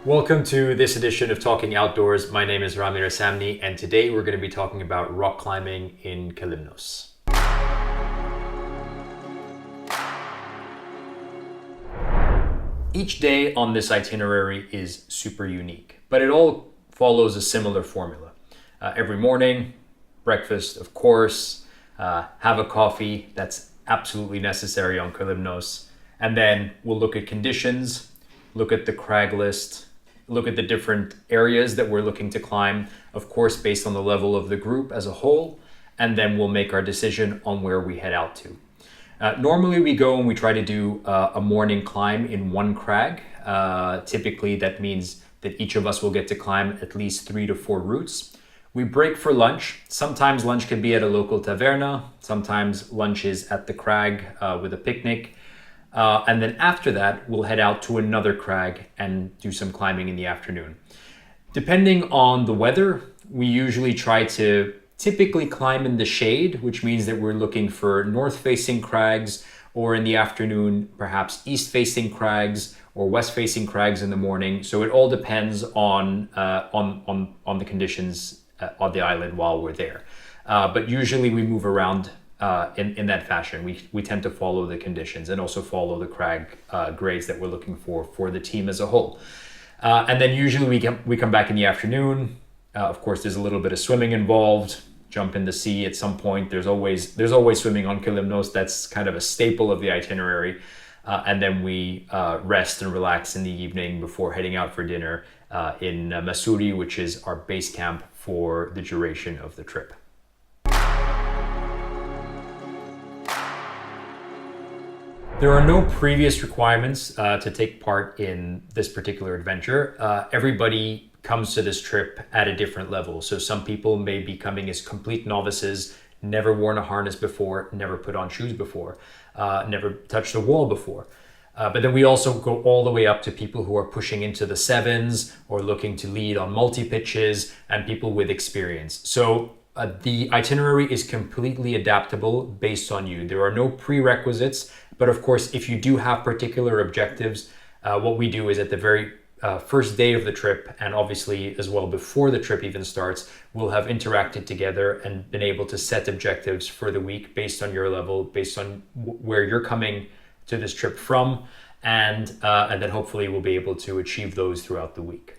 Welcome to this edition of Talking Outdoors. My name is Rami Rasamny, and today we're going to be talking about rock climbing in Kalymnos. Each day on this itinerary is super unique, but it all follows a similar formula. Every morning, breakfast, of course, have a coffee, that's absolutely necessary on Kalymnos, and then we'll look at conditions, look at the crag list, look at the different areas that we're looking to climb, of course, based on the level of the group as a whole, and then we'll make our decision on where we head out to. Normally we go and we try to do a morning climb in one crag. Typically that means that each of us will get to climb at least 3 to 4 routes. We break for lunch. Sometimes lunch can be at a local taverna. Sometimes lunch is at the crag with a picnic. And then after that, we'll head out to another crag and do some climbing in the afternoon. Depending on the weather, we usually try to typically climb in the shade, which means that we're looking for north-facing crags, or in the afternoon, perhaps east-facing crags or west-facing crags in the morning. So it all depends on the conditions on the island while we're there. But usually we move around in that fashion. We tend to follow the conditions and also follow the crag grades that we're looking for the team as a whole. And then usually we come back in the afternoon. Of course, there's a little bit of swimming involved. Jump in the sea at some point. There's always swimming on Kalymnos. That's kind of a staple of the itinerary. And then we rest and relax in the evening before heading out for dinner in Masuri, which is our base camp for the duration of the trip. There are no previous requirements to take part in this particular adventure. Everybody comes to this trip at a different level. So some people may be coming as complete novices, never worn a harness before, never put on shoes before, never touched a wall before. But then we also go all the way up to people who are pushing into the sevens or looking to lead on multi-pitches and people with experience. So the itinerary is completely adaptable based on you. There are no prerequisites, but of course, if you do have particular objectives, what we do is at the very first day of the trip, and obviously as well before the trip even starts, we'll have interacted together and been able to set objectives for the week based on your level, based on where you're coming to this trip from, and then hopefully we'll be able to achieve those throughout the week.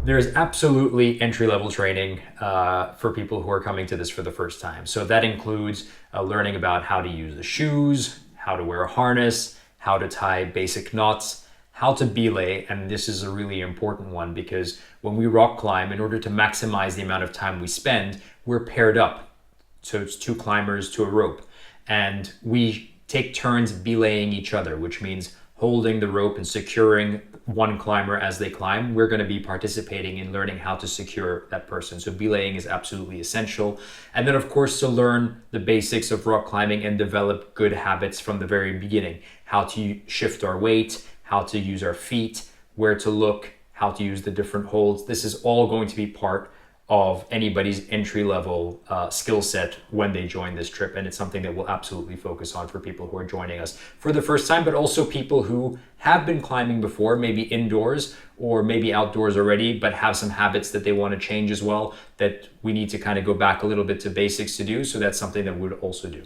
There's absolutely entry-level training for people who are coming to this for the first time. So that includes learning about how to use the shoes, how to wear a harness, how to tie basic knots, how to belay, and this is a really important one because when we rock climb, in order to maximize the amount of time we spend, we're paired up. So it's 2 climbers to a rope, and we take turns belaying each other, which means holding the rope and securing one climber as they climb. We're going to be participating in learning how to secure that person. So belaying is absolutely essential. And then of course to learn the basics of rock climbing and develop good habits from the very beginning. How to shift our weight, how to use our feet, where to look, how to use the different holds. This is all going to be part of anybody's entry-level skill set when they join this trip, and it's something that we'll absolutely focus on for people who are joining us for the first time, but also people who have been climbing before, maybe indoors or maybe outdoors already, but have some habits that they want to change as well, that we need to kind of go back a little bit to basics to do. So that's something that we would also do.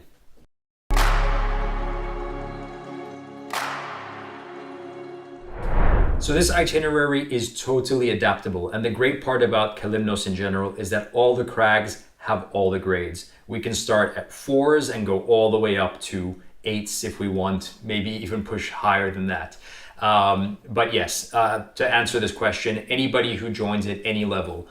So this itinerary is totally adaptable, and the great part about Kalymnos in general is that all the crags have all the grades. We can start at 4s and go all the way up to 8s if we want, maybe even push higher than that. But yes, to answer this question, anybody who joins at any level,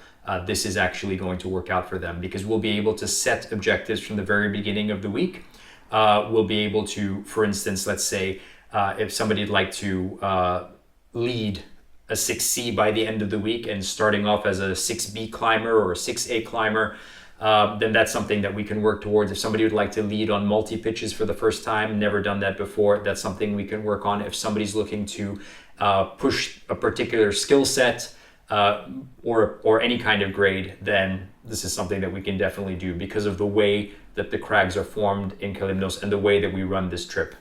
this is actually going to work out for them because we'll be able to set objectives from the very beginning of the week. We'll be able to, for instance, let's say if somebody'd like to lead a 6C by the end of the week and starting off as a 6B climber or a 6A climber, then that's something that we can work towards. If somebody would like to lead on multi-pitches for the first time, never done that before, that's something we can work on. If somebody's looking to push a particular skill set or any kind of grade, then this is something that we can definitely do because of the way that the crags are formed in Kalymnos and the way that we run this trip.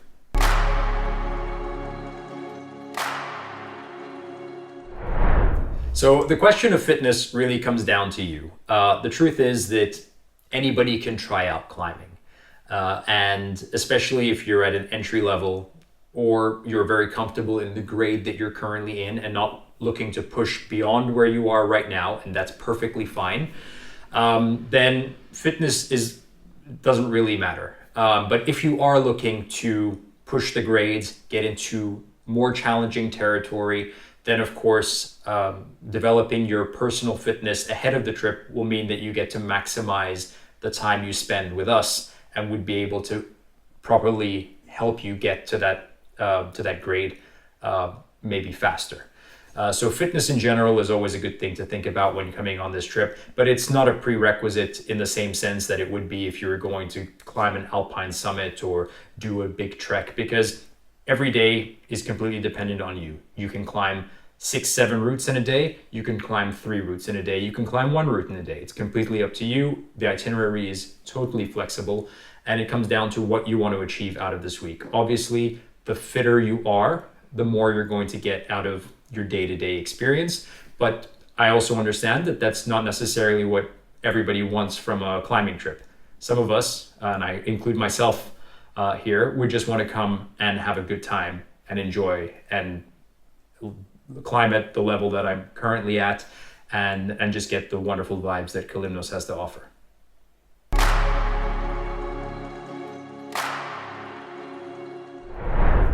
So the question of fitness really comes down to you. The truth is that anybody can try out climbing. And especially if you're at an entry level or you're very comfortable in the grade that you're currently in and not looking to push beyond where you are right now, and that's perfectly fine, then fitness doesn't really matter. But if you are looking to push the grades, get into more challenging territory, then of course, developing your personal fitness ahead of the trip will mean that you get to maximize the time you spend with us and would be able to properly help you get to that grade maybe faster. So fitness in general is always a good thing to think about when coming on this trip, but it's not a prerequisite in the same sense that it would be if you were going to climb an alpine summit or do a big trek, because every day is completely dependent on you. You can climb 6-7 routes in a day, you can climb 3 routes in a day, you can climb 1 route in a day. It's completely up to you. The itinerary is totally flexible, and it comes down to what you want to achieve out of this week. Obviously, the fitter you are, the more you're going to get out of your day-to-day experience. But I also understand that that's not necessarily what everybody wants from a climbing trip. Some of us, and I include myself here, would just want to come and have a good time and enjoy and climb at the level that I'm currently at and just get the wonderful vibes that Kalymnos has to offer.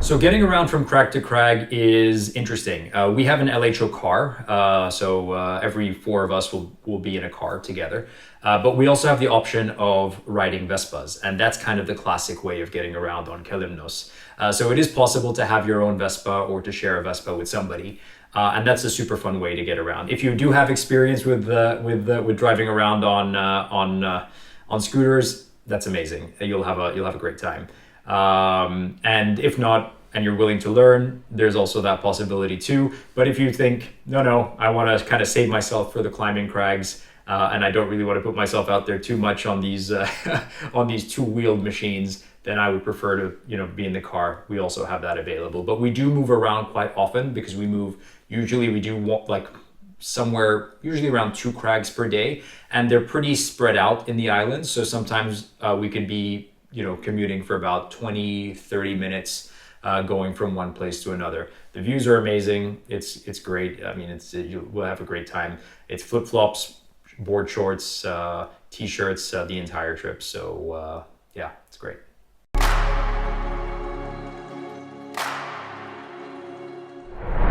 So getting around from crag to crag is interesting. We have an LHO car, so every 4 of us will be in a car together. But we also have the option of riding Vespas, and that's kind of the classic way of getting around on Kalymnos. So it is possible to have your own Vespa or to share a Vespa with somebody, and that's a super fun way to get around. If you do have experience with driving around on scooters, that's amazing. You'll have a great time. And if not, and you're willing to learn, there's also that possibility too. But if you think, no, I want to kind of save myself for the climbing crags, and I don't really want to put myself out there too much on these on these 2-wheeled machines, then I would prefer to be in the car. We also have that available. But we do move around quite often because we do like somewhere usually around 2 crags per day, and they're pretty spread out in the islands. So sometimes we could be commuting for about 20-30 minutes, going from one place to another. The views are amazing. It's great. I mean, we'll have a great time. It's flip-flops, board shorts, t-shirts, the entire trip. So yeah, it's great.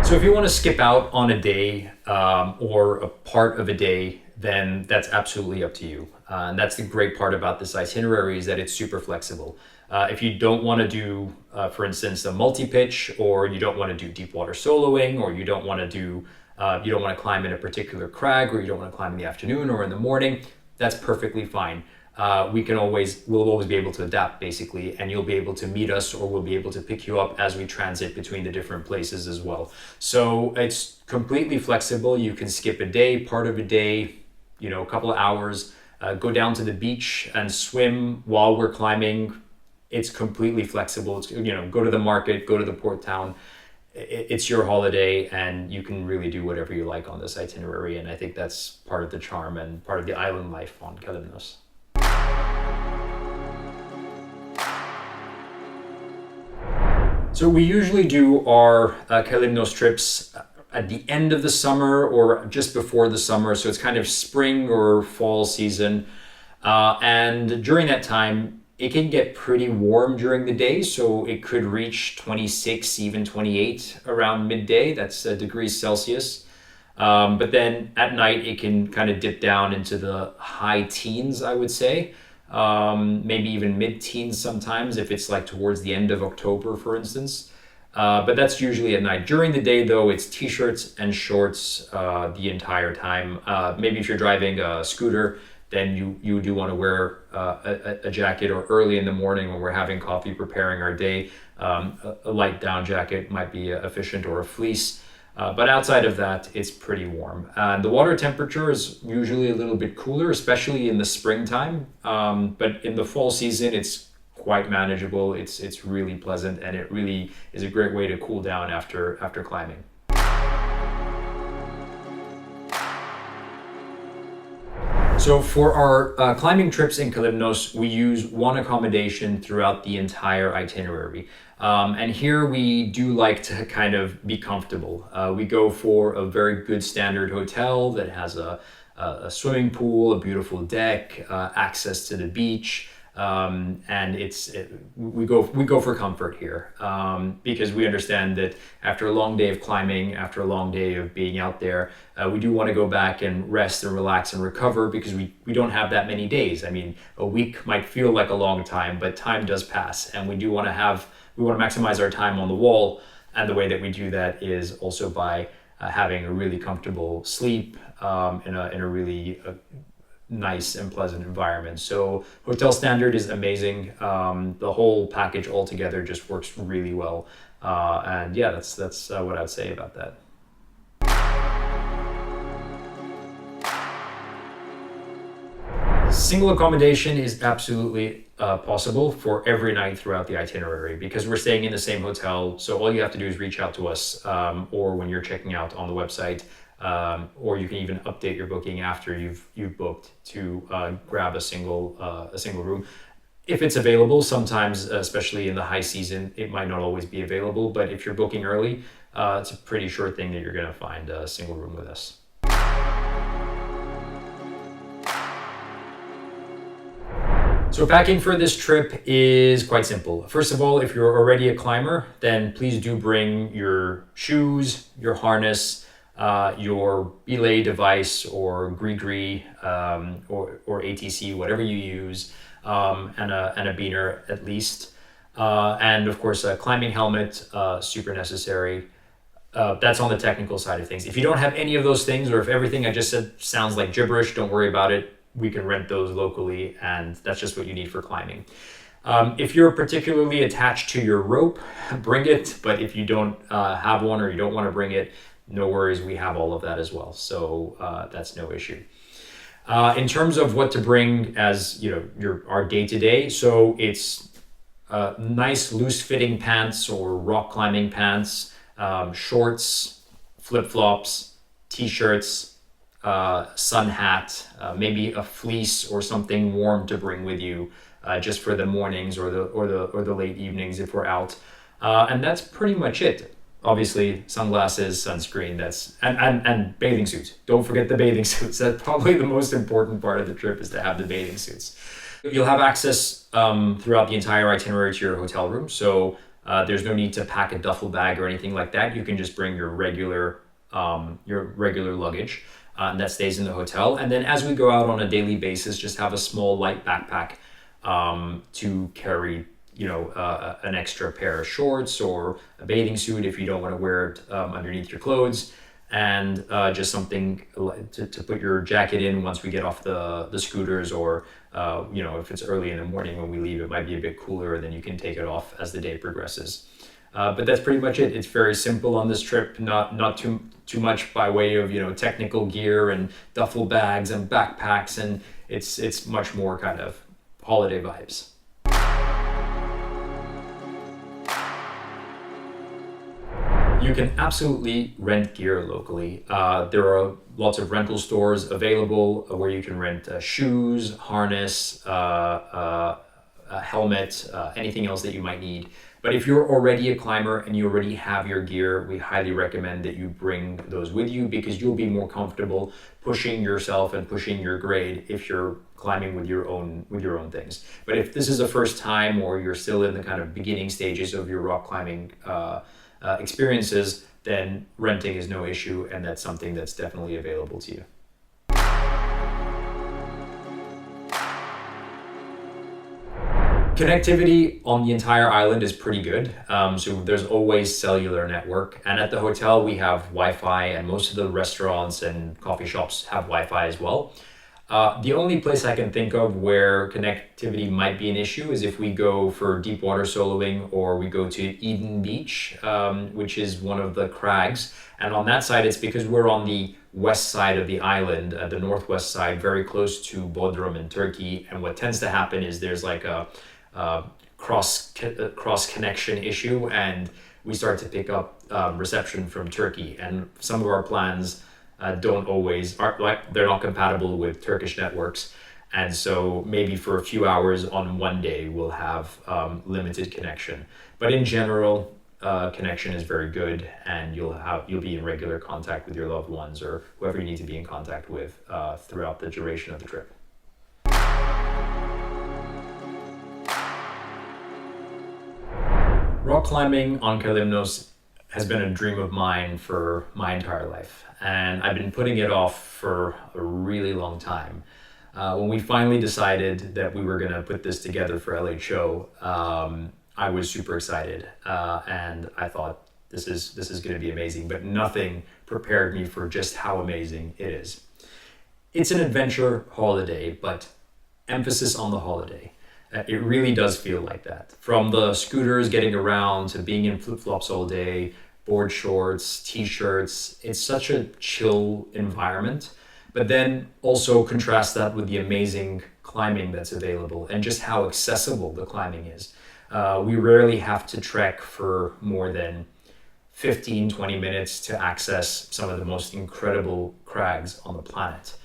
So if you want to skip out on a day or a part of a day, then that's absolutely up to you. And that's the great part about this itinerary, is that it's super flexible. If you don't want to do, for instance, a multi-pitch, or you don't want to do deep water soloing, or you don't want to climb in a particular crag, or you don't want to climb in the afternoon or in the morning, that's perfectly fine. We'll always be able to adapt, basically, and you'll be able to meet us, or we'll be able to pick you up as we transit between the different places as well. So it's completely flexible. You can skip a day, part of a day, a couple of hours, go down to the beach and swim while we're climbing. It's completely flexible. It's, go to the market, go to the port town. It's your holiday, and you can really do whatever you like on this itinerary. And I think that's part of the charm and part of the island life on Kalymnos. So we usually do our Kalymnos trips at the end of the summer or just before the summer. So it's kind of spring or fall season. And during that time, it can get pretty warm during the day. So it could reach 26, even 28 around midday. That's degrees Celsius. But then at night, it can kind of dip down into the high teens, I would say. Maybe even mid-teens sometimes if it's like towards the end of October, for instance. But that's usually at night. During the day, though, it's t-shirts and shorts the entire time. Maybe if you're driving a scooter, then you do want to wear a jacket, or early in the morning when we're having coffee, preparing our day, a light down jacket might be efficient, or a fleece. But outside of that, it's pretty warm. The water temperature is usually a little bit cooler, especially in the springtime. But in the fall season, it's quite manageable. It's really pleasant, and it really is a great way to cool down after climbing. So for our climbing trips in Kalymnos, we use one accommodation throughout the entire itinerary. And here we do like to kind of be comfortable. We go for a very good standard hotel that has a swimming pool, a beautiful deck, access to the beach. And we go for comfort here, because we understand that after a long day of climbing, after a long day of being out there, we do want to go back and rest and relax and recover, because we don't have that many days. I mean, a week might feel like a long time, but time does pass, and we want to maximize our time on the wall. And the way that we do that is also by having a really comfortable sleep in a really nice and pleasant environment. So hotel standard is amazing. The whole package altogether just works really well. And yeah, that's what I'd say about that. Single accommodation is absolutely possible for every night throughout the itinerary, because we're staying in the same hotel. So all you have to do is reach out to us, or when you're checking out on the website, or you can even update your booking after you've booked to grab a single room. If it's available, sometimes, especially in the high season, it might not always be available. But if you're booking early, it's a pretty sure thing that you're going to find a single room with us. So packing for this trip is quite simple. First of all, if you're already a climber, then please do bring your shoes, your harness, your belay device or gree or ATC, whatever you use, and a beaner at least. And of course, a climbing helmet, super necessary. That's on the technical side of things. If you don't have any of those things, or if everything I just said sounds like gibberish, don't worry about it. We can rent those locally, and that's just what you need for climbing. If you're particularly attached to your rope, bring it. But if you don't have one, or you don't want to bring it, no worries, we have all of that as well. So that's no issue. In terms of what to bring as our day-to-day, so it's nice loose-fitting pants or rock climbing pants, shorts, flip-flops, t-shirts, sun hat, maybe a fleece or something warm to bring with you, just for the mornings or the late evenings if we're out. And that's pretty much it. Obviously, sunglasses, sunscreen, and bathing suits. Don't forget the bathing suits. That's probably the most important part of the trip, is to have the bathing suits. You'll have access throughout the entire itinerary to your hotel room, so there's no need to pack a duffel bag or anything like that. You can just bring your regular luggage, and that stays in the hotel. And then as we go out on a daily basis, just have a small light backpack to carry an extra pair of shorts or a bathing suit if you don't want to wear it underneath your clothes, and just something to put your jacket in once we get off the scooters, or if it's early in the morning when we leave, it might be a bit cooler, and then you can take it off as the day progresses. But that's pretty much it. It's very simple on this trip, not too much by way of technical gear and duffel bags and backpacks, and it's much more kind of holiday vibes. You can absolutely rent gear locally. There are lots of rental stores available where you can rent shoes, harness, a helmet, anything else that you might need. But if you're already a climber and you already have your gear, we highly recommend that you bring those with you, because you'll be more comfortable pushing yourself and pushing your grade if you're climbing with your own things. But if this is the first time, or you're still in the kind of beginning stages of your rock climbing experiences, then renting is no issue, and that's something that's definitely available to you. Connectivity on the entire island is pretty good. So there's always cellular network, and at the hotel we have Wi-Fi, and most of the restaurants and coffee shops have Wi-Fi as well. The only place I can think of where connectivity might be an issue is if we go for deep water soloing, or we go to Eden Beach, which is one of the crags. And on that side, it's because we're on the west side of the island, the northwest side, very close to Bodrum in Turkey. And what tends to happen is there's like a cross connection issue, and we start to pick up reception from Turkey. And some of our plans don't always are like they're not compatible with Turkish networks, and so maybe for a few hours on one day we'll have limited connection. But in general, connection is very good, and you'll be in regular contact with your loved ones or whoever you need to be in contact with throughout the duration of the trip. Rock climbing on Kalymnos has been a dream of mine for my entire life, and I've been putting it off for a really long time. When we finally decided that we were going to put this together for LHO, I was super excited, and I thought this is going to be amazing. But nothing prepared me for just how amazing it is. It's an adventure holiday, but emphasis on the holiday. It really does feel like that. From the scooters getting around to being in flip-flops all day, board shorts, t-shirts, it's such a chill environment. But then also contrast that with the amazing climbing that's available and just how accessible the climbing is. We rarely have to trek for more than 15, 20 minutes to access some of the most incredible crags on the planet,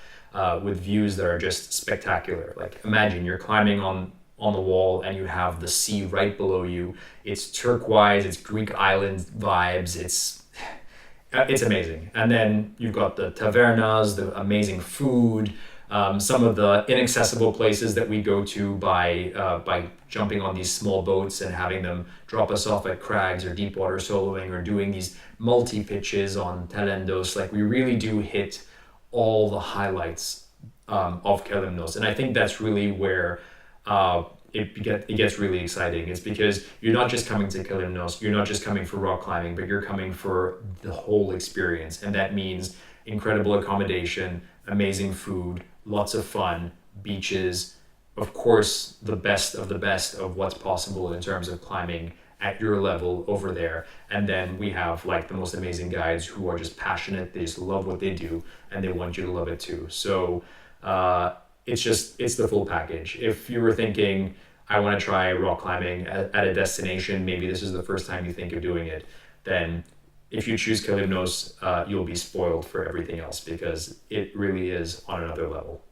with views that are just spectacular. Like imagine you're climbing on the wall and you have the sea right below you. It's turquoise, it's Greek island vibes, it's amazing. And then you've got the tavernas, the amazing food, some of the inaccessible places that we go to by jumping on these small boats and having them drop us off at crags or deep water soloing or doing these multi-pitches on Telendos. Like we really do hit all the highlights of Kalymnos. And I think that's really where it gets really exciting. It's because you're not just coming to Kalymnos, you're not just coming for rock climbing, but you're coming for the whole experience. And that means incredible accommodation, amazing food, lots of fun, beaches, of course, the best of what's possible in terms of climbing at your level over there. And then we have like the most amazing guides who are just passionate, they just love what they do, and they want you to love it too. So it's the full package. If you were thinking, I want to try rock climbing at a destination, maybe this is the first time you think of doing it, then if you choose Kalymnos, you'll be spoiled for everything else because it really is on another level.